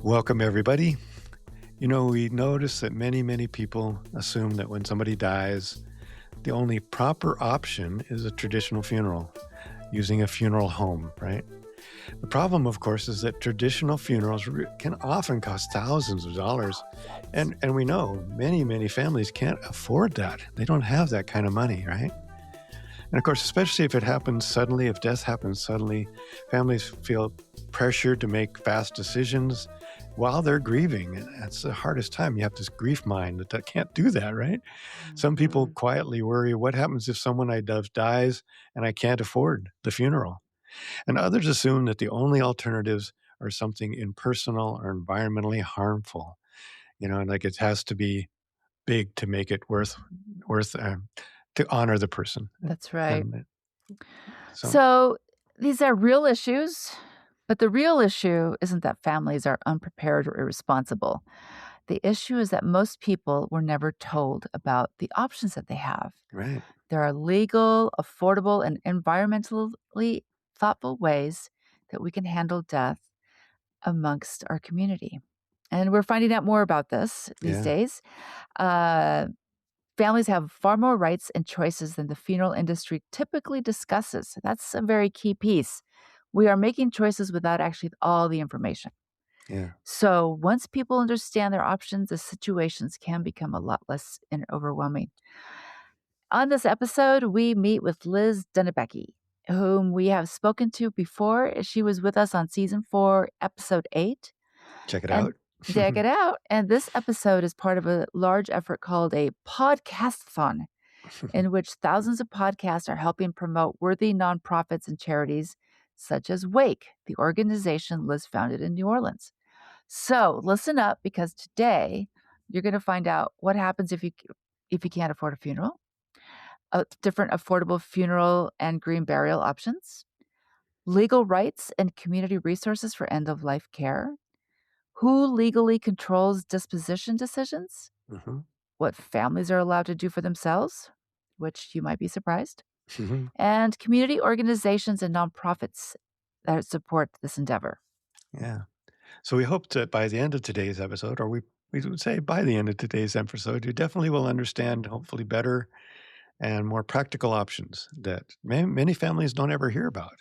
Welcome, everybody. We notice that many people assume that when somebody dies, the only proper option is a traditional funeral, using a funeral home, right? The problem, of course, is that traditional funerals can often cost thousands of dollars. And we know many families can't afford that. They don't have that kind of money, right? And of course, especially if it happens suddenly, if death happens suddenly, families feel pressured to make fast decisions while they're grieving. And that's the hardest time. You have this grief mind that can't do that, right? Some people quietly worry, what happens if someone I love dies and I can't afford the funeral? And others assume that the only alternatives are something impersonal or environmentally harmful, like it has to be big to make it worth to honor the person. That's right. And So these are real issues, but the real issue isn't that families are unprepared or irresponsible. The issue is that most people were never told about the options that they have. Right. There are legal, affordable, and environmentally thoughtful ways that we can handle death amongst our community. And we're finding out more about this these days. Families have far more rights and choices than the funeral industry typically discusses. That's a very key piece. We are making choices without actually all the information. Yeah. So once people understand their options, the situations can become a lot less overwhelming. On this episode, we meet with Liz Dunnebacke, whom we have spoken to before. She was with us on season 4, episode 8. Check it out. Check it out. And this episode is part of a large effort called a Podcasthon, in which thousands of podcasts are helping promote worthy nonprofits and charities, such as Wake, the organization Liz founded in New Orleans. So listen up, because today you're going to find out what happens if you can't afford a funeral, different affordable funeral and green burial options, legal rights and community resources for end-of-life care, who legally controls disposition decisions, what families are allowed to do for themselves, which you might be surprised, and community organizations and nonprofits that support this endeavor. Yeah. So we hope that by the end of today's episode, or we would say by the end of today's episode, you definitely will understand, hopefully better and more practical options that many families don't ever hear about.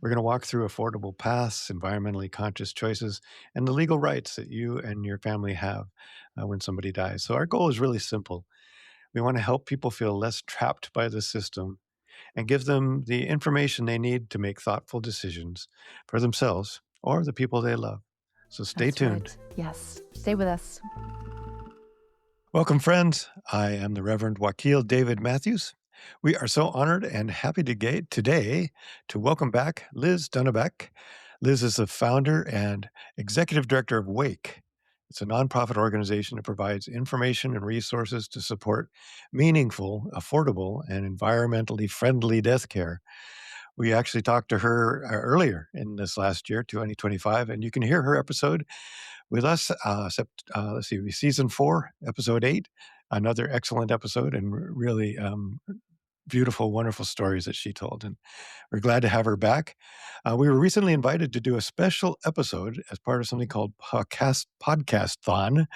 We're going to walk through affordable paths, environmentally conscious choices, and the legal rights that you and your family have when somebody dies. So our goal is really simple. We want to help people feel less trapped by the system and give them the information they need to make thoughtful decisions for themselves or the people they love. So stay tuned. Right. Yes. Stay with us. Welcome, friends. I am the Reverend Wakil David Matthews. We are so honored and happy today to welcome back Liz Dunnebacke. Liz is the founder and executive director of Wake. It's a nonprofit organization that provides information and resources to support meaningful, affordable, and environmentally friendly death care. We actually talked to her earlier in this last year, 2025, and you can hear her episode with us, season 4, episode 8, another excellent episode and really beautiful, wonderful stories that she told. And we're glad to have her back. We were recently invited to do a special episode as part of something called Podcasthon,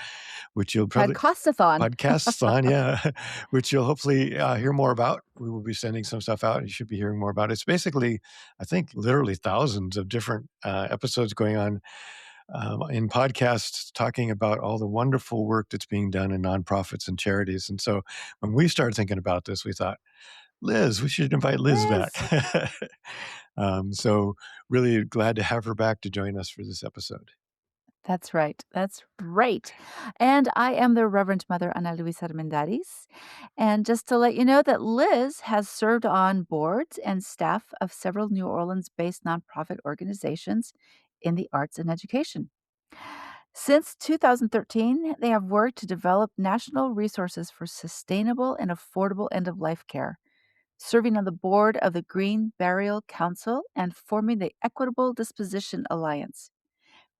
which you'll probably... Podcasthon, yeah, which you'll hopefully hear more about. We will be sending some stuff out. You should be hearing more about it. It's basically, I think, literally thousands of different episodes going on in podcasts talking about all the wonderful work that's being done in nonprofits and charities. And so when we started thinking about this, we thought, Liz, we should invite Liz back. So really glad to have her back to join us for this episode. That's right. That's right. And I am the Reverend Mother Ana Luisa Armendariz. And just to let you know that Liz has served on boards and staff of several New Orleans-based nonprofit organizations in the arts and education. Since 2013, they have worked to develop national resources for sustainable and affordable end-of-life care, serving on the board of the Green Burial Council and forming the Equitable Disposition Alliance.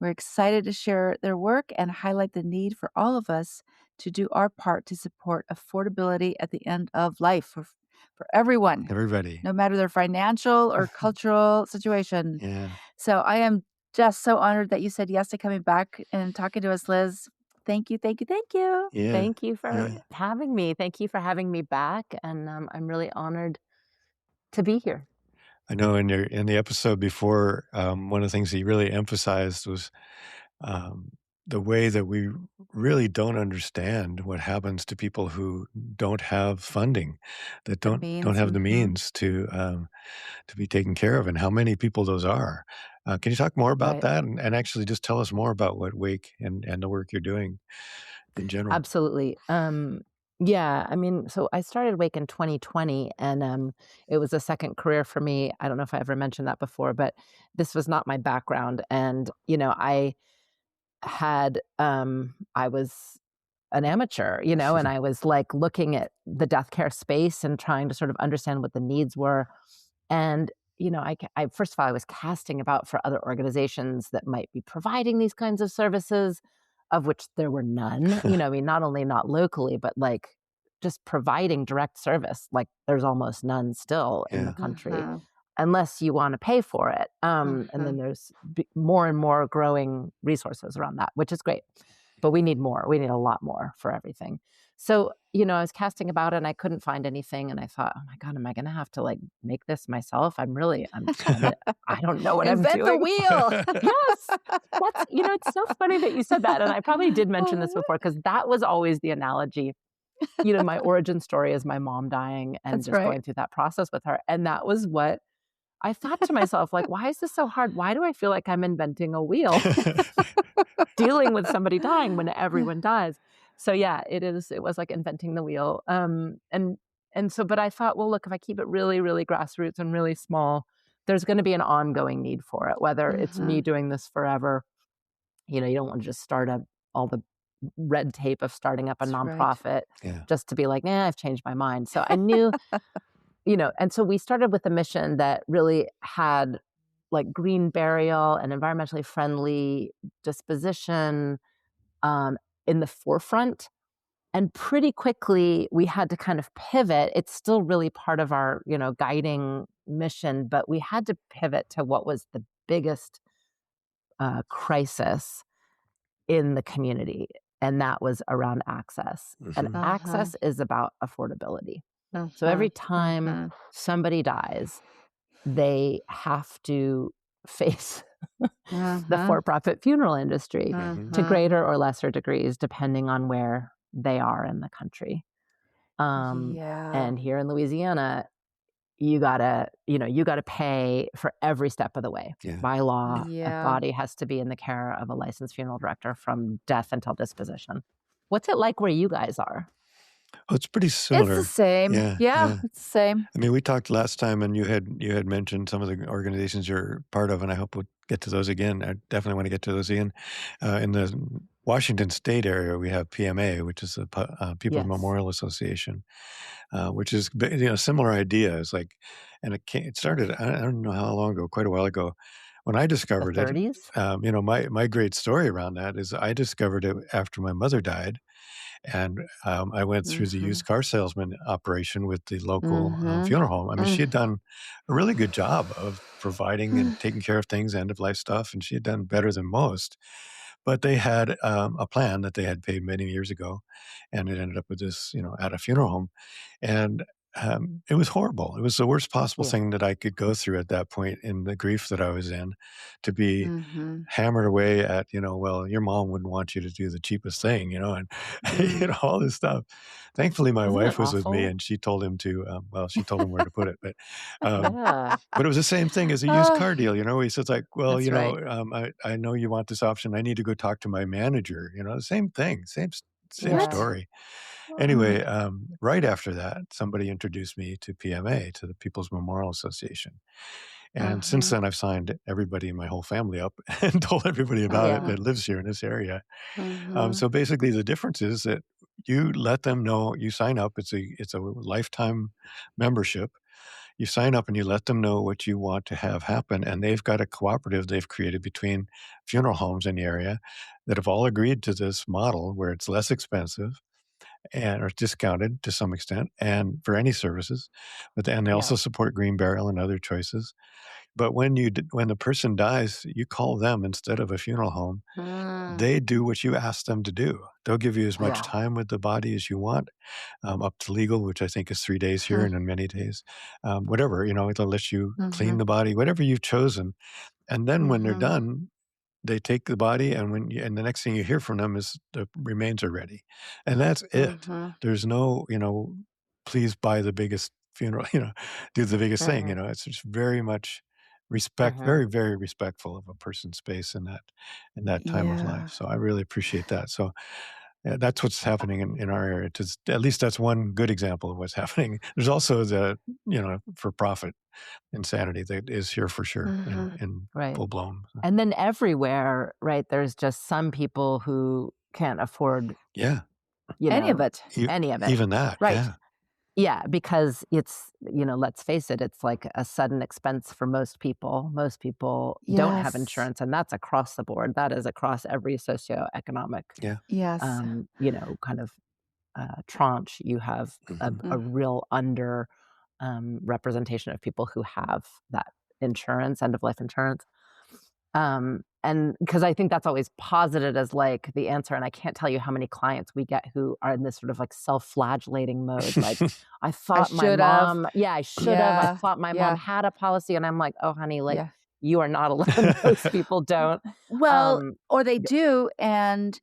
We're excited to share their work and highlight the need for all of us to do our part to support affordability at the end of life for everyone. Everybody. No matter their financial or cultural situation. Yeah. So I am just so honored that you said yes to coming back and talking to us, Liz. Thank you, thank you, thank you. Yeah. Thank you for Yeah. having me. Thank you for having me back, and I'm really honored to be here. I know in the episode before, one of the things he really emphasized was um, the way that we really don't understand what happens to people who don't have funding, that The don't means. have the Mhm. means to be taken care of, and how many people those are. Can you talk more about Right. that, and actually just tell us more about what Wake and the work you're doing in general? Absolutely. Yeah, I mean, so I started Wake in 2020, and it was a second career for me. I don't know if I ever mentioned that before, but this was not my background. And, I was an amateur, and I was like looking at the death care space and trying to sort of understand what the needs were. And, first of all, I was casting about for other organizations that might be providing these kinds of services, of which there were none. I mean, not only not locally, but like just providing direct service, like there's almost none still in the Yeah. country Mhm. unless you want to pay for it. And then Mhm. there's more and more growing resources around that, which is great. But we need more. We need a lot more for everything. So, I was casting about and I couldn't find anything. And I thought, oh my God, am I going to have to like make this myself? I don't know what I'm Invent the doing. wheel. Yes. It's so funny that you said that. And I probably did mention this before because that was always the analogy. My origin story is my mom dying and That's just right. going through that process with her. And that was what I thought to myself, like, why is this so hard? Why do I feel like I'm inventing a wheel dealing with somebody dying when everyone dies? So yeah, it was like inventing the wheel. But I thought, well, look, if I keep it really, really grassroots and really small, there's going to be an ongoing need for it, whether it's me Mhm. doing this forever. You don't want to just start all the red tape of starting up a That's right. nonprofit Yeah. just to be like, nah, I've changed my mind. So I knew, and so we started with a mission that really had like green burial and environmentally friendly disposition um, in the forefront. And pretty quickly, we had to kind of pivot. It's still really part of our, guiding mission, but we had to pivot to what was the biggest crisis in the community, and that was around access. And Mhm. Uh-huh. access is about affordability. So Uh-huh. every time Uh-huh. somebody dies, they have to face the Uh-huh. for-profit funeral industry Mhm. to Uh-huh. greater or lesser degrees, depending on where they are in the country. Um, Yeah. and here in Louisiana, you gotta pay for every step of the way. Yeah. By law, a Yeah. body has to be in the care of a licensed funeral director from death until disposition. What's it like where you guys are? Oh, it's pretty It's the similar. same. Yeah. Yeah, Yeah. it's the same. I mean, we talked last time, and you had mentioned some of the organizations you're part of, and I hope we'll get to those again. I definitely want to get to those again. In the Washington State area, we have PMA, which is the People's Yes. Memorial Association, which is similar idea. It's like, and it started. I don't know how long ago, quite a while ago, when I The discovered it. 30s? My great story around that is I discovered it after my mother died. And I went through the Mhm. used car salesman operation with the local Mhm. funeral home. I mean, she Mm. had done a really good job of providing and taking care of things, end of life stuff, and she had done better than most. But they had a plan that they had paid many years ago, and it ended up with this, at a funeral home. And it was horrible. It was the worst possible Yeah. thing that I could go through at that point in the grief that I was in, to be Mhm. hammered away at, well, your mom wouldn't want you to do the cheapest thing, and Mm. all this stuff. Thankfully, my Isn't it wife was with me, awful? and she told him to, well, she told him where to put it, um, Yeah. but it was the same thing as a used Ah, car deal. He says like, well, that's right. I know you want this option. I need to go talk to my manager. The same thing, same Yeah. What? story. Mm. Anyway, right after that, somebody introduced me to PMA, to the People's Memorial Association. And since Uh-huh. then, I've signed everybody in my whole family up and told everybody about it Uh-huh. Yeah. that lives here in this area. Uh-huh. So basically, the difference is that you let them know, you sign up. It's a lifetime membership. You sign up and you let them know what you want to have happen, and they've got a cooperative they've created between funeral homes in the area that have all agreed to this model where it's less expensive, or discounted to some extent, and for any services. But and they Yeah. also support Green Barrel and other choices. But when the person dies, you call them instead of a funeral home. They do what you ask them to do. They'll give you as much Yeah. time with the body as you want, up to legal, which I think is 3 days here and in many days. Whatever, they'll let you clean the body, whatever you've chosen. And then when they're done, they take the body, and the next thing you hear from them is the remains are ready, and that's it. There's no, please buy the biggest funeral, do the biggest thing. It's just very much respect, very, very respectful of a person's space in that time of life. So I really appreciate that. So yeah, that's what's happening in our area. At least that's one good example of what's happening. There's also the, for-profit insanity that is here for sure in Right. full blown. And then everywhere, right, there's just some people who can't afford Yeah. Any of it. Any of it. Even that. Right. Yeah. Yeah, because it's, let's face it, it's like a sudden expense for most people. Most people don't have Yes. insurance, and that's across the board. That is across every socioeconomic, Yeah. Yes. kind of tranche. You have a real under representation of people who have that insurance, end of life insurance. And because I think that's always posited as like the answer. And I can't tell you how many clients we get who are in this sort of like self-flagellating mode. Like, I thought my mom, I should have. I thought my mom had a policy. And I'm like, oh, honey, like you are not alone. Most people don't. Well, or they do. And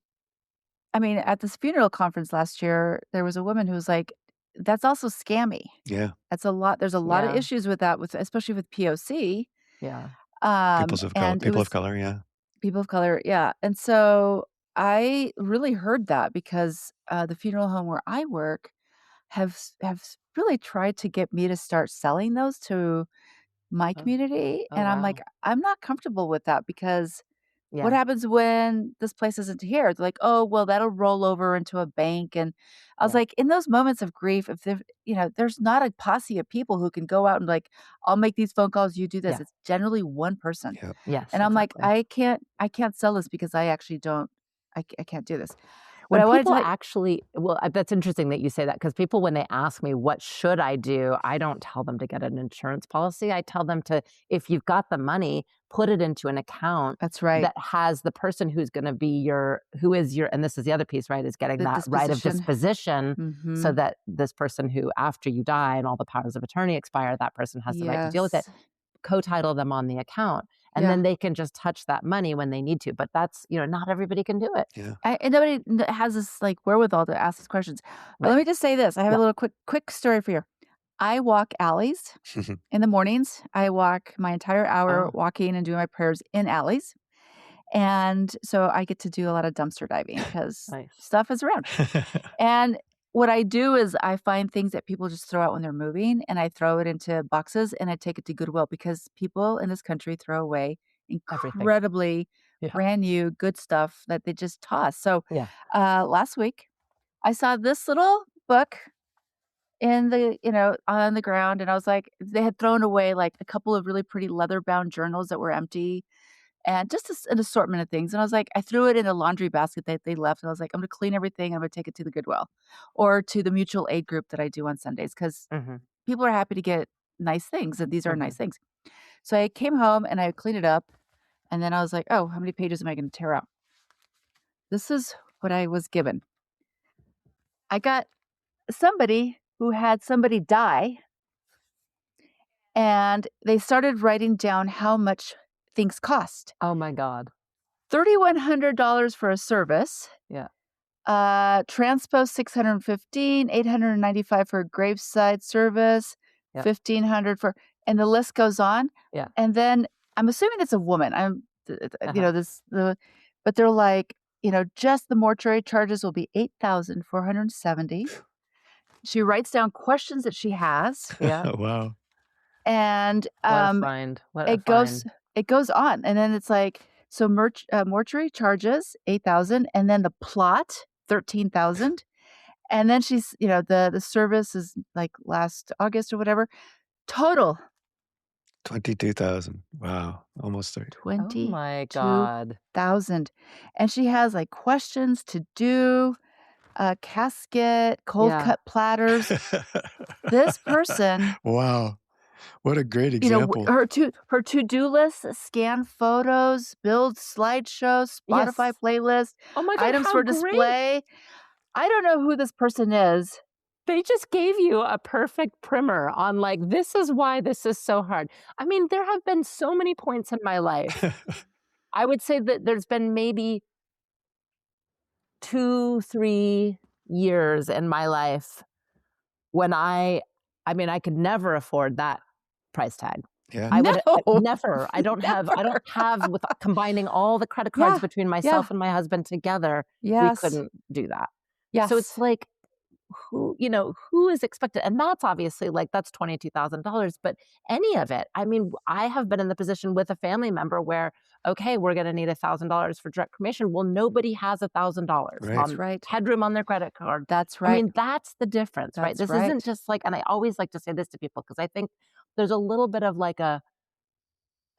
I mean, at this funeral conference last year, there was a woman who was like, that's also scammy. Yeah. That's a lot. There's a lot of issues with that, especially with POC. Yeah. People of color, yeah. People of color, yeah. And so I really heard that because the funeral home where I work have really tried to get me to start selling those to my community. And I'm like, I'm not comfortable with that because what happens when this place isn't here? They're like, oh, well, that'll roll over into a bank. And I was like, in those moments of grief, if there's not a posse of people who can go out and like, I'll make these phone calls, you do this. It's generally one person. Yep. Yes. And I'm like, I can't sell this because I actually I can't do this. When people actually, that's interesting that you say that, because people, when they ask me, what should I do? I don't tell them to get an insurance policy. I tell them to, if you've got the money, put it into an account. That's right. That has the person who's going to be and this is the other piece, right, is getting that right of disposition, so that this person who, after you die and all the powers of attorney expire, that person has the right to deal with it. Co-title them on the account. And then they can just touch that money when they need to. But that's, not everybody can do it. Yeah. And nobody has this like wherewithal to ask these questions. But let me just say this. I have a little quick story for you. I walk alleys in the mornings. I walk my entire hour walking and doing my prayers in alleys. And so I get to do a lot of dumpster diving because stuff is around. And what I do is I find things that people just throw out when they're moving, and I throw it into boxes and I take it to Goodwill, because people in this country throw away incredibly brand new good stuff that they just toss. So last week I saw this little book in the, on the ground, and I was like, they had thrown away like a couple of really pretty leather bound journals that were empty. And just an assortment of things. And I was like, I threw it in a laundry basket that they left. And I was like, I'm going to clean everything. I'm going to take it to the Goodwill or to the mutual aid group that I do on Sundays, because people are happy to get nice things. And these are nice things. So I came home and I cleaned it up. And then I was like, oh, how many pages am I going to tear out? This is what I was given. I got somebody who had somebody die. And they started writing down how much things cost. Oh my God. $3,100 for a service. Yeah. Transpo $615, $895 for a graveside service, $1,500 for, and the list goes on. Yeah. And then I'm assuming it's a woman. But they're like, just the mortuary charges will be $8,470. She writes down questions that she has. Yeah. Wow. And it goes on, and then it's like, so mortuary charges $8,000, and then the plot $13,000, and then she's the service is like last August or whatever. Total $22,000. Wow, almost 30. Oh my God. 22,000, and she has like questions to do. a casket, cold Yeah. cut platters. This person, Wow. What a great you know, example. her to-do list, scan photos, build slideshows, Yes. Spotify playlist, Oh my God, items how for great. display. I don't know who this person is. They just gave you a perfect primer on like, this is why this is so hard. I mean, there have been so many points in my life. I would say that there's been maybe 2, 3 years in my life when I mean, I could never afford that price tag. Yeah. I would No. never. I don't have with combining all the credit cards Yeah, between yeah. myself and my husband together, we Yes. couldn't do that. Yes. So it's like, who is expected? And that's obviously like, that's $22,000, but any of it. I mean, I have been in the position with a family member where, okay, we're going to need $1,000 for direct cremation. Well, nobody has $1,000 Right. That's right. headroom on their credit card. That's I right. mean, that's the difference, right? That's This isn't right. just like, and I always like to say this to people because I think there's a little bit of like an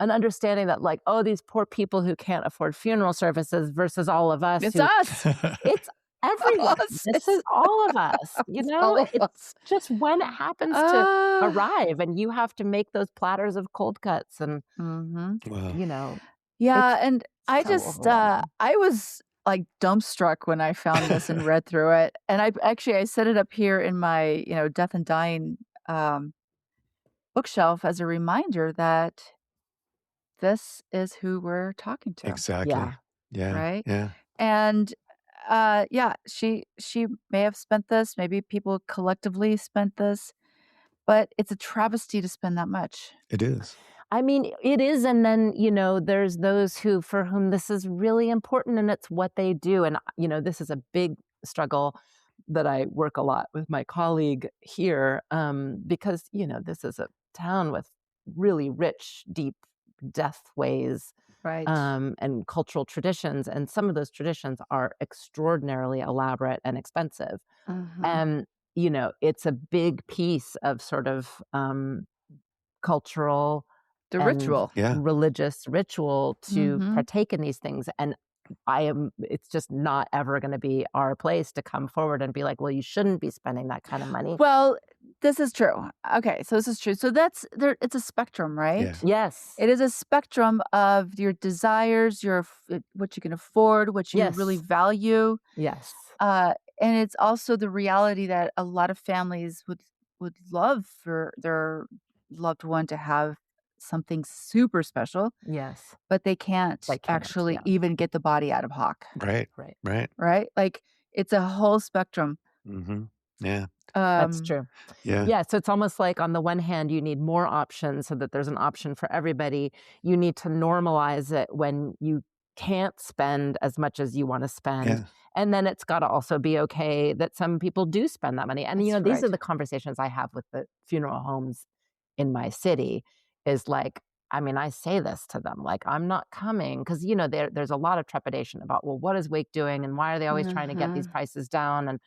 understanding that like, oh, these poor people who can't afford funeral services versus all of us. It's who, us. It's everyone. us. This is all of us, you know? all of It's us. just when it happens to Ah. arrive and you have to make those platters of cold cuts and, Mhm. Wow. Yeah, it's and I so just overwhelming. I was like dumbstruck when I found this and read through it. And I set it up here in my, death and dying bookshelf as a reminder that this is who we're talking to, Exactly. Yeah. Yeah. right? Yeah. And yeah, she may have spent this, maybe people collectively spent this, but it's a travesty to spend that much. It is. I mean, it is. And then, there's those for whom this is really important and it's what they do. And, this is a big struggle that I work a lot with my colleague here because, this is a town with really rich, deep death ways Right. and cultural traditions. And some of those traditions are extraordinarily elaborate and expensive. Mhm. And, it's a big piece of sort of cultural The and ritual. Yeah. religious ritual to Mhm. partake in these things. And it's just not ever going to be our place to come forward and be like, well, you shouldn't be spending that kind of money. Well, this is true. Okay, so this is true. So that's there. It's a spectrum, right? Yeah. Yes. It is a spectrum of your desires, what you can afford, what you really Yes. value, Yes. and it's also the reality that a lot of families would love for their loved one to have something super special, Yes. but they can't They can't, actually yeah. even get the body out of hock, Right. Right. Right. right? Like it's a whole spectrum. Mm-hmm. Yeah. That's Um, true. Yeah. Yeah. So it's almost like on the one hand, you need more options so that there's an option for everybody. You need to normalize it when you can't spend as much as you want to spend. Yeah. And then it's got to also be okay that some people do spend that money. And, That's these are right. the conversations I have with the funeral homes in my city is like, I mean, I say this to them, like, I'm not coming because, there's a lot of trepidation about, well, what is Wake doing? And why are they always trying to get these prices down? And,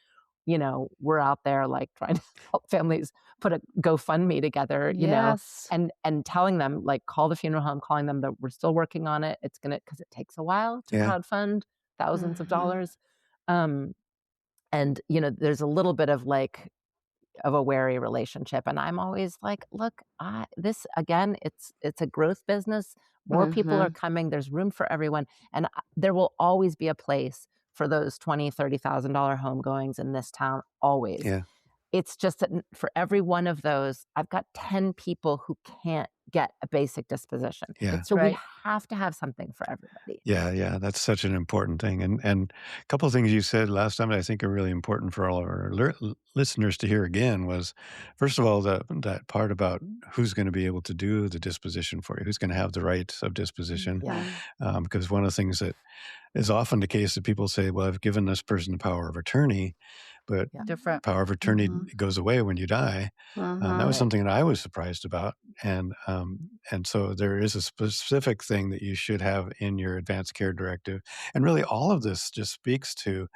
we're out there like trying to help families put a GoFundMe together, Yes. and telling them like, call the funeral home, calling them that we're still working on it. It's because it takes a while to Yeah. crowdfund thousands of Mhm. dollars. And, there's a little bit of like, of a wary relationship. And I'm always like, look, this again, it's a growth business. More people are coming. There's room for everyone. And there will always be a place for those $20,000, $30,000 homegoings in this town. Always. Yeah. It's just that for every one of those, I've got 10 people who can't get a basic disposition. Yeah. So Right. we have to have something for everybody. Yeah. Yeah. That's such an important thing. And a couple of things you said last time that I think are really important for all of our listeners to hear again was, first of all, that part about who's going to be able to do the disposition for you, who's going to have the rights of disposition. Yeah. Because one of the things that is often the case that people say, well, I've given this person the power of attorney, but Different. power of attorney Mhm. goes away when you die. That was Right. something that I was surprised about. And so there is a specific thing that you should have in your advanced care directive. And really all of this just speaks to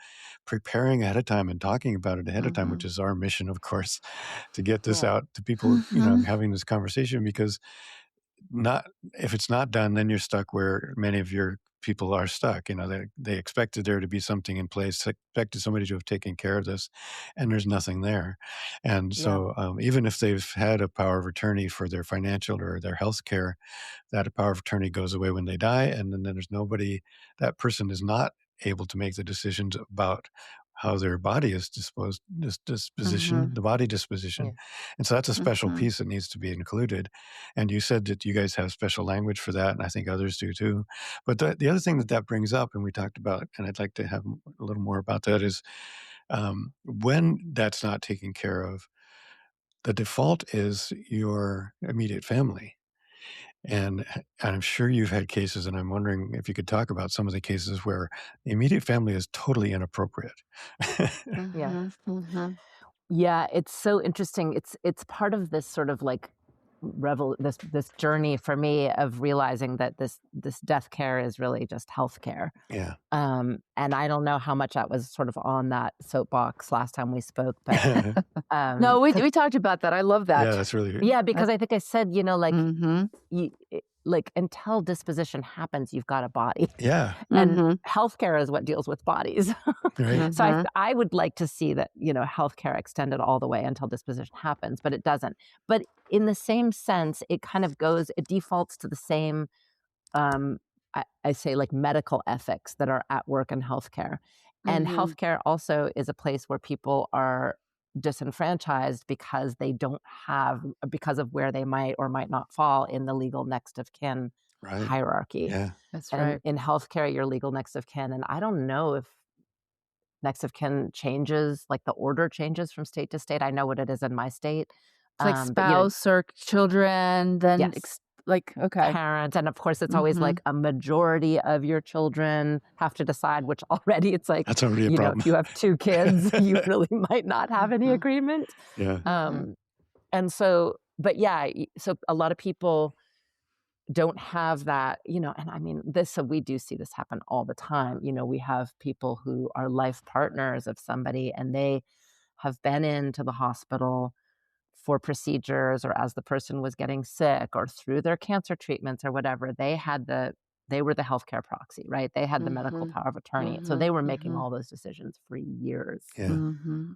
preparing ahead of time and talking about it ahead of time, which is our mission, of course, to get this Right. out to people, having this conversation, because if it's not done, then you're stuck where many of your people are stuck. They expected there to be something in place, expected somebody to have taken care of this, and there's nothing there. And Yeah. so even if they've had a power of attorney for their financial or their health care, that power of attorney goes away when they die, and then there's nobody. That person is not able to make the decisions about how their body is disposed, disposition, the body disposition. Yeah. And so that's a special piece that needs to be included. And you said that you guys have special language for that, and I think others do too. But the other thing that brings up, and we talked about, and I'd like to have a little more about that, is when that's not taken care of, the default is your immediate family. And I'm sure you've had cases, and I'm wondering if you could talk about some of the cases where the immediate family is totally inappropriate. Yeah. Yeah, it's so interesting. It's part of this sort of like this journey for me of realizing that this death care is really just health care. Yeah. And I don't know how much that was sort of on that soapbox last time we spoke, but No, we talked about that. I love that. Yeah, that's really good. yeah, because I think I said, like until disposition happens, you've got a body. Yeah. And healthcare is what deals with bodies. Right. So I would like to see that, healthcare extended all the way until disposition happens, but it doesn't. But in the same sense, it kind of it defaults to the same, I say like medical ethics that are at work in healthcare. And healthcare also is a place where people are disenfranchised because because of where they might or might not fall in the legal next of kin hierarchy. Yeah. That's And right. in healthcare, you're legal next of kin. And I don't know if next of kin changes, like the order changes from state to state. I know what it is in my state. It's like but, spouse or children, then Yes. okay. Parents. And of course, it's always like a majority of your children have to decide, which already it's like, That's already a problem. if you have 2 kids, you really might not have any agreement. Yeah. And so, but yeah, so a lot of people don't have that, and I mean, so we do see this happen all the time. We have people who are life partners of somebody and they have been into the hospital for procedures or as the person was getting sick or through their cancer treatments or whatever. They were the healthcare proxy, right? They had the medical power of attorney. So they were making all those decisions for years. Yeah.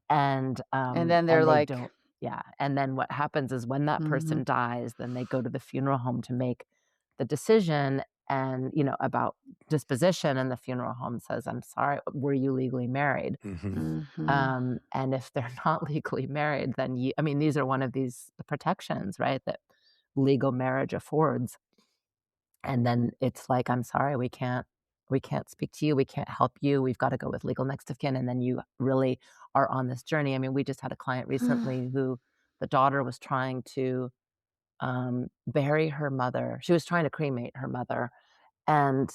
And then they're like, yeah. And then what happens is when that person dies, then they go to the funeral home to make the decision and, about disposition. And the funeral home says, I'm sorry, were you legally married? And if they're not legally married, then these are one of the protections, right, that legal marriage affords. And then it's like, I'm sorry, we can't speak to you. We can't help you. We've got to go with legal next of kin. And then you really are on this journey. I mean, we just had a client recently who the daughter was trying to bury her mother. She was trying to cremate her mother. And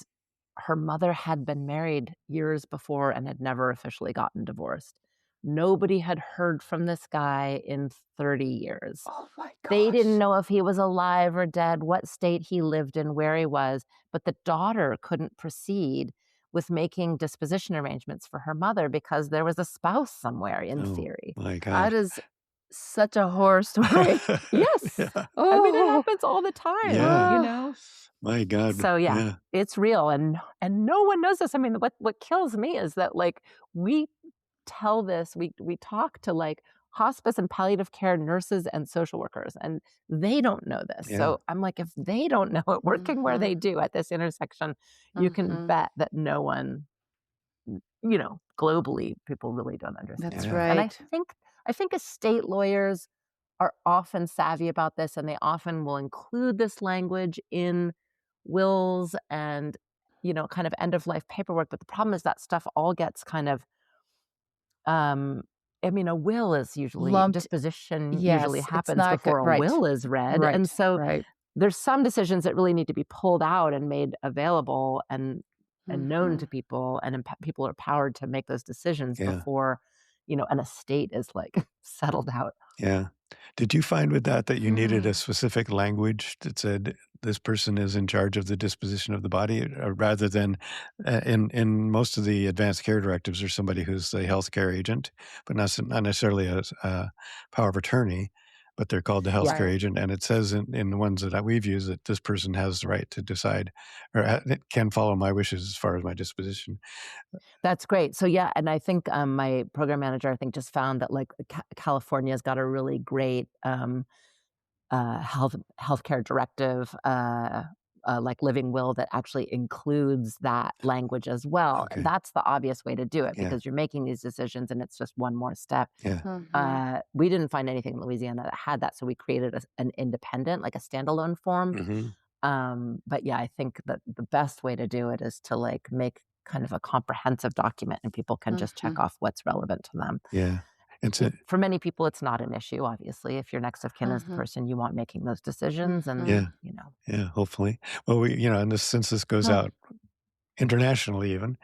her mother had been married years before and had never officially gotten divorced. Nobody had heard from this guy in 30 years. Oh my gosh. They didn't know if he was alive or dead, what state he lived in, where he was. But the daughter couldn't proceed with making disposition arrangements for her mother because there was a spouse somewhere in theory. My God. That is such a horror story. Yes. Yeah. I mean, it happens all the time, Yeah. My God. So yeah, it's real. And no one knows this. I mean, what kills me is that like we tell this, we talk to like hospice and palliative care nurses and social workers, and they don't know this. Yeah. So I'm like, if they don't know it working where they do at this intersection, you can bet that no one, globally, people really don't understand. That's Yeah. right. And I think estate lawyers are often savvy about this, and they often will include this language in wills and, kind of end of life paperwork. But the problem is that stuff all gets kind of, a will is usually Lumped. Disposition Yes, usually it's happens not good. before a Right. will is read. Right. And so right. there's some decisions that really need to be pulled out and made available and known to people, and people are empowered to make those decisions Yeah. before, an estate is like settled out. Yeah. Did you find with that you needed a specific language that said this person is in charge of the disposition of the body, rather than in most of the advanced care directives, there's somebody who's a healthcare agent, but not necessarily a power of attorney. but they're called the Yeah. healthcare agent. And it says in the ones that we've used that this person has the right to decide or it can follow my wishes as far as my disposition. That's great. So yeah, and I think my program manager, I think, just found that like California's got a really great healthcare directive, like living will that actually includes that language as well. Okay. That's the obvious way to do it Yeah. because you're making these decisions and it's just one more step. Yeah. Mhm. We didn't find anything in Louisiana that had that, so we created an independent, like a standalone form. But yeah, I think that the best way to do it is to like make kind of a comprehensive document and people can just check off what's relevant to them. Yeah. For many people, it's not an issue, obviously. If your next of kin is the person you want making those decisions, and Yeah. you know, Yeah, hopefully. Well, and since this goes out internationally even,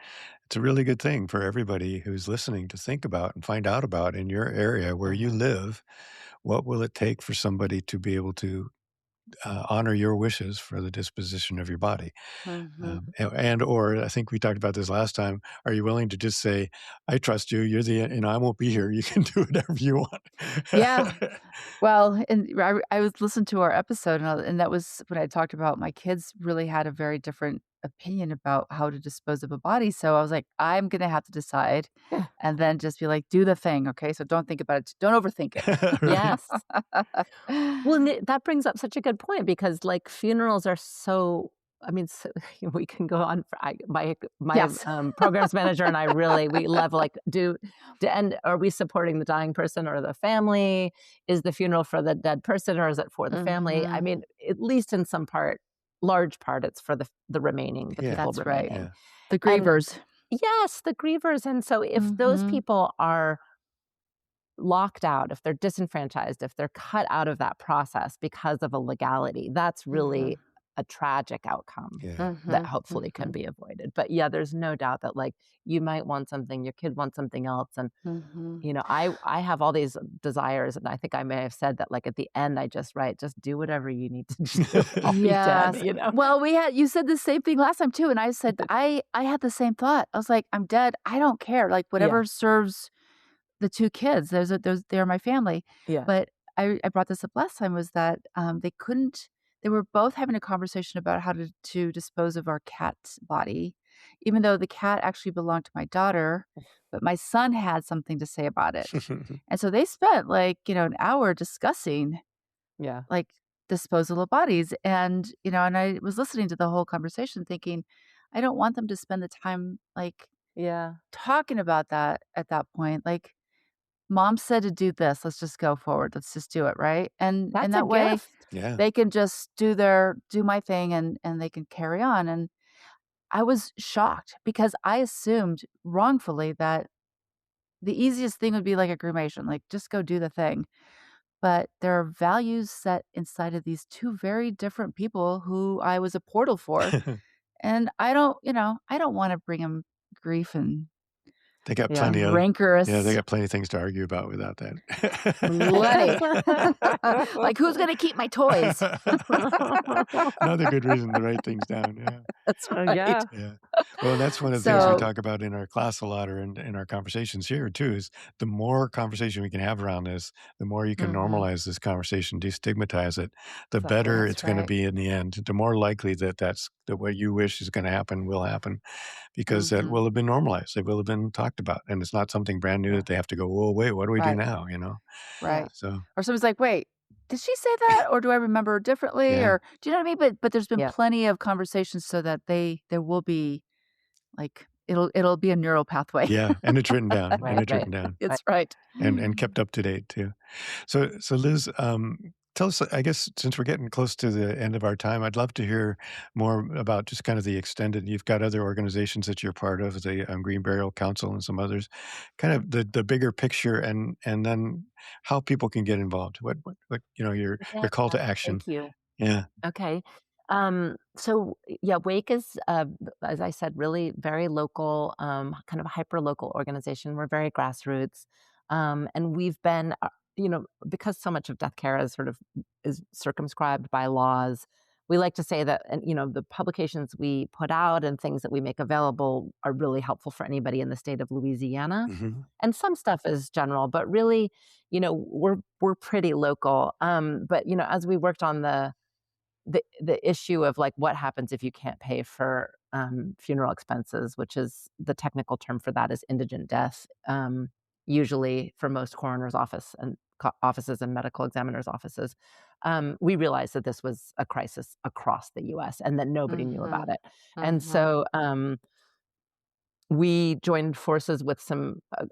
it's a really good thing for everybody who's listening to think about and find out about in your area where you live. What will it take for somebody to be able to honor your wishes for the disposition of your body? Or I think we talked about this last time. Are you willing to just say, I trust you, I won't be here. You can do whatever you want. Yeah. Well, and I was listening to our episode, and that was when I talked about my kids really had a very different opinion about how to dispose of a body. So I was like, I'm gonna have to decide, Yeah. and then just be like, do the thing, okay? So don't think about it. Don't overthink it. Yes. Well, and that brings up such a good point because like funerals are so. I mean, so, we can go on. My Yes. programs manager and I we love like are we supporting the dying person or the family? Is the funeral for the dead person or is it for the family? I mean, at least in some part, large part, it's for the remaining, the Yeah. people That's right. remaining. The grievers. Yes, the grievers. And so if those people are locked out, if they're disenfranchised, if they're cut out of that process because of a legality, that's really a tragic outcome Yeah. that hopefully can be avoided. But yeah, there's no doubt that like you might want something, your kid wants something else. And I have all these desires, and I think I may have said that like at the end I just write, just do whatever you need to do. I'll be dead, Yes. Well, you said the same thing last time too, and I said I had the same thought. I was like, I'm dead. I don't care. Like whatever serves the 2 kids. They're my family. Yeah. But I brought this up last time was that they were both having a conversation about how to dispose of our cat's body, even though the cat actually belonged to my daughter, but my son had something to say about it. And so they spent like, an hour discussing Yeah. like disposal of bodies. And, and I was listening to the whole conversation thinking, I don't want them to spend the time like Yeah. talking about that at that point. Like mom said to do this, let's just go forward. Let's just do it, right? And That's that a way gift. Yeah. they can just do my thing and they can carry on. And I was shocked because I assumed wrongfully that the easiest thing would be like a cremation, like just go do the thing. But there are values set inside of these 2 very different people who I was a portal for. And I don't wanna bring them grief and They got Yeah. plenty of rancorous. they got plenty of things to argue about without that. Plenty. Like, who's gonna keep my toys? Another good reason to write things down. Yeah. That's right. Yeah. Yeah. Well, that's one of the things we So talk about in our class a lot or in our conversations here too, is the more conversation we can have around this, the more you can normalize this conversation, destigmatize it, the Exactly. better That's it's going to right. be in the end. The more likely that what you wish is going to happen will happen because that will have been normalized. It will have been talked about. And it's not something brand new that they have to go, whoa, wait, what do we do Right. now? Right. So, Or somebody's like, "Wait, did she say that, or do I remember differently?" Yeah. Or do you know what I mean? But there's been Yeah. plenty of conversations so that there will be, like, it'll be a neural pathway. yeah. And it's written down. Right, And it's right. written down. It's right. And kept up to date too. So Liz, tell us, I guess, since we're getting close to the end of our time, I'd love to hear more about just kind of the extended. You've got other organizations that you're part of, the Green Burial Council and some others. Kind of the bigger picture, and then how people can get involved. What your call to action. Thank you. Yeah. Okay. So yeah, Wake is, as I said, really very local, kind of a hyper local organization. We're very grassroots. And we've been, because so much of death care is circumscribed by laws. we like to say that, and the publications we put out and things that we make available are really helpful for anybody in the state of Louisiana. Mm-hmm. And some stuff is general, but really, we're pretty local. But as we worked on the issue of like what happens if you can't pay for funeral expenses, which is the technical term for that is indigent death. Usually for most coroner's offices and medical examiners' offices, we realized that this was a crisis across the U.S. and that nobody knew about it. And so we joined forces with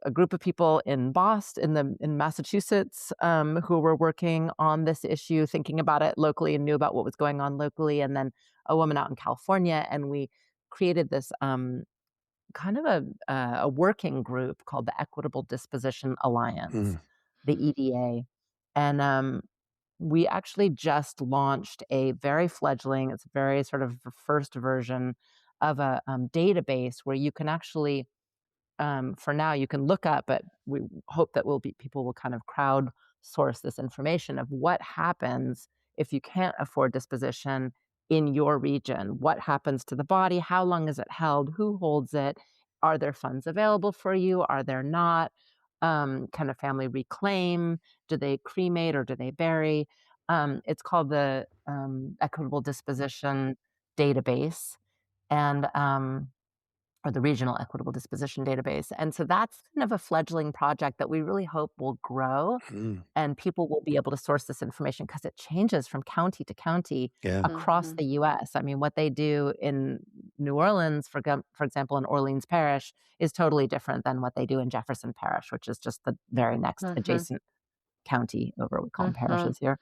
a group of people in Boston, in Massachusetts, who were working on this issue, thinking about it locally and knew about what was going on locally, and then a woman out in California, and we created this kind of a working group called the Equitable Disposition Alliance, the EDA, and we actually just launched a very fledgling, it's very sort of first version of a database where you can actually, for now, you can look up, but we hope that people will kind of crowdsource this information of what happens if you can't afford disposition in your region. What happens to the body? How long is it held? Who holds it? Are there funds available for you? Are there not? Can a family reclaim? Do they cremate or do they bury? It's called the Equitable Disposition Database, and or the Regional Equitable Disposition Database. And so that's kind of a fledgling project that we really hope will grow, and people will be able to source this information because it changes from county to county across the U.S. I mean, what they do in New Orleans, for example, in Orleans Parish, is totally different than what they do in Jefferson Parish, which is just the very next adjacent county over. We call them parishes here.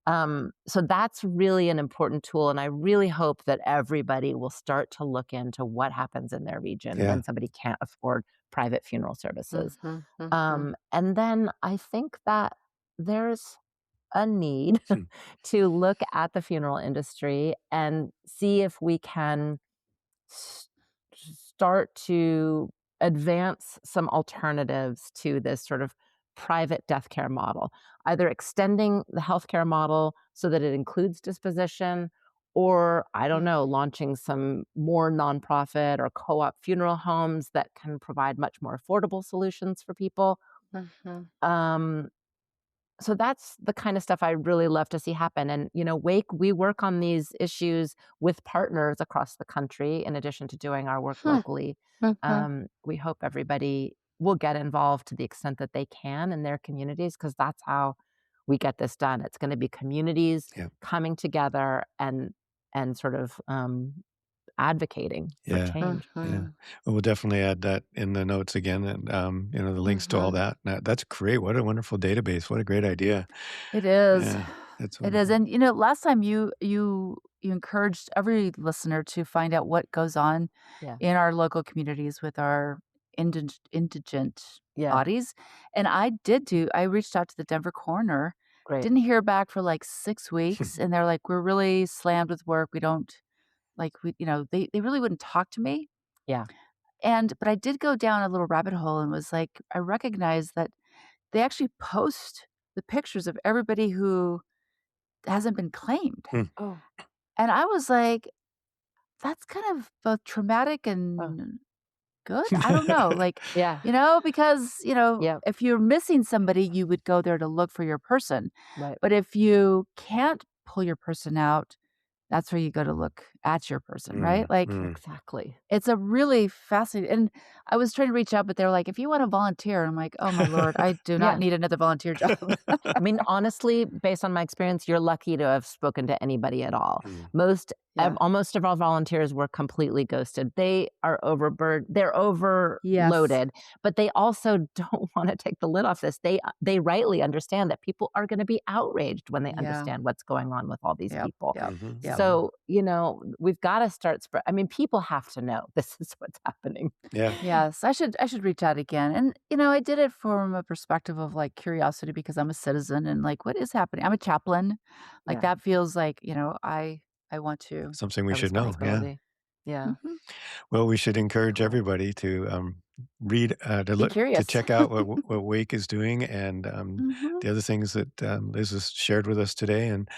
So that's really an important tool. And I really hope that everybody will start to look into what happens in their region when somebody can't afford private funeral services. And then I think that there's a need to look at the funeral industry and see if we can start to advance some alternatives to this sort of private death care model, either extending the healthcare model so that it includes disposition, or, I don't know, launching some more nonprofit or co-op funeral homes that can provide much more affordable solutions for people. So that's the kind of stuff I really love to see happen. And, Wake, we work on these issues with partners across the country, in addition to doing our work locally. We hope everybody will get involved to the extent that they can in their communities, because that's how we get this done. It's going to be communities coming together and sort of advocating for change. Well, we'll definitely add that in the notes again, and the links to all that. That's great. What a wonderful database. What a great idea. It is. Yeah, that's it is. And last time you encouraged every listener to find out what goes on in our local communities with our indigent bodies. And I reached out to the Denver coroner. Great. Didn't hear back for like 6 weeks. And they're like, we're really slammed with work. We don't they really wouldn't talk to me. Yeah. But I did go down a little rabbit hole and was like, I recognized that they actually post the pictures of everybody who hasn't been claimed. Oh. And I was like, that's kind of both traumatic and good. I don't know. Because, if you're missing somebody, you would go there to look for your person. Right. But if you can't pull your person out, that's where you go to look at your person, right? Exactly. It's a really fascinating. And I was trying to reach out, but they're like, if you want to volunteer, I'm like, oh my Lord, I do not need another volunteer job. I mean, honestly, based on my experience, you're lucky to have spoken to anybody at all. Almost of our volunteers were completely ghosted. They are they're overloaded, but they also don't want to take the lid off this. They rightly understand that people are going to be outraged when they understand what's going on with all these people. So, we've got to start I mean, people have to know this is what's happening. Yes, I should reach out again. And, I did it from a perspective of like curiosity, because I'm a citizen and like, what is happening? I'm a chaplain. Like that feels like, I want to. Something we should know. Yeah. Well, we should encourage everybody to read, to check out what Wake is doing, and the other things that Liz has shared with us today, and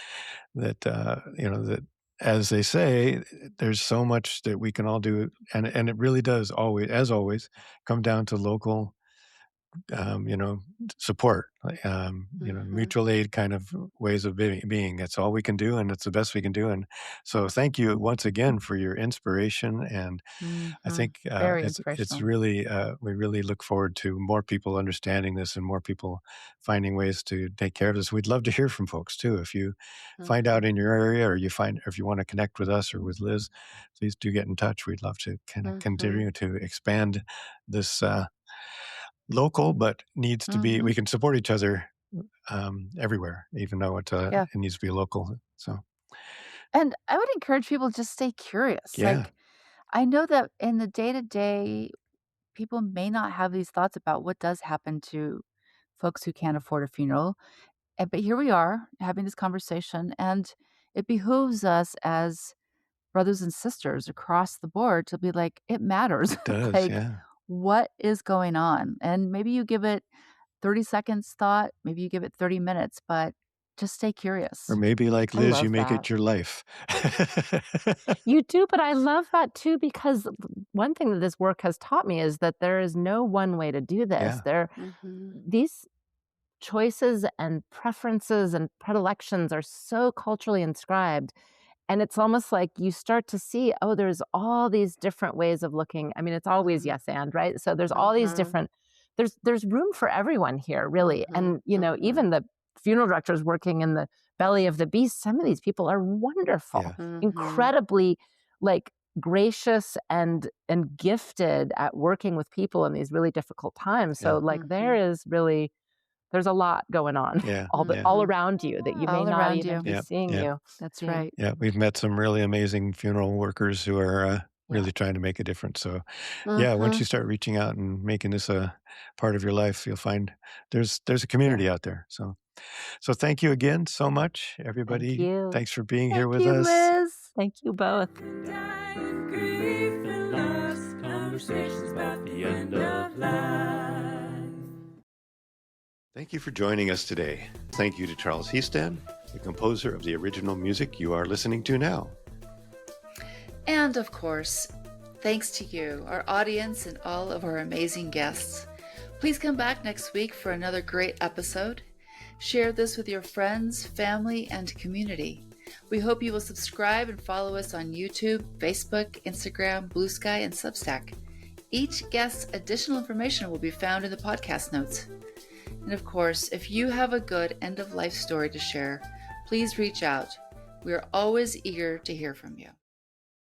that that as they say, there's so much that we can all do, and it really does always, as always, come down to local, support, mutual aid kind of ways of being. That's all we can do, and it's the best we can do. And so, thank you once again for your inspiration. And I think Very it's inspirational. really we really look forward to more people understanding this and more people finding ways to take care of this. We'd love to hear from folks too. If you find out in your area, or if you want to connect with us or with Liz, please do get in touch. We'd love to kind of continue to expand this. Local, but needs to be. We can support each other everywhere, even though it needs to be local. So, And I would encourage people to just stay curious. yeah, Like, I know that in the day-to-day, people may not have these thoughts about what does happen to folks who can't afford a funeral. But here we are having this conversation, and it behooves us as brothers and sisters across the board to be like, it matters. it does. Like, Yeah, what is going on? And maybe you give it 30 seconds thought, maybe you give it 30 minutes, but just stay curious. or maybe like I Liz, love you make that. it your life. You do, but I love that too, because one thing that this work has taught me is that there is no one way to do this. Yeah. These choices and preferences and predilections are so culturally inscribed. And it's almost like you start to see, oh, there's all these different ways of looking. I mean, it's always yes and, right? So there's all these different, there's room for everyone here, really. And, even the funeral directors working in the belly of the beast, some of these people are wonderful, incredibly like gracious and gifted at working with people in these really difficult times. So like there's a lot going on all around you that you may All not around even be you. seeing Yeah. you. That's right. Yeah, we've met some really amazing funeral workers who are really trying to make a difference. So, yeah, once you start reaching out and making this a part of your life, you'll find there's a community out there. So thank you again so much, everybody. Thank you. Thanks for being here with Thank you, us. Liz. Thank you both. Conversations about the end of life. Thank you for joining us today. Thank you to Charles Heaston, the composer of the original music you are listening to now. And of course, thanks to you, our audience, and all of our amazing guests. Please come back next week for another great episode. Share this with your friends, family, and community. We hope you will subscribe and follow us on YouTube, Facebook, Instagram, Blue Sky, and Substack. Each guest's additional information will be found in the podcast notes. And of course, if you have a good end-of-life story to share, please reach out. We are always eager to hear from you.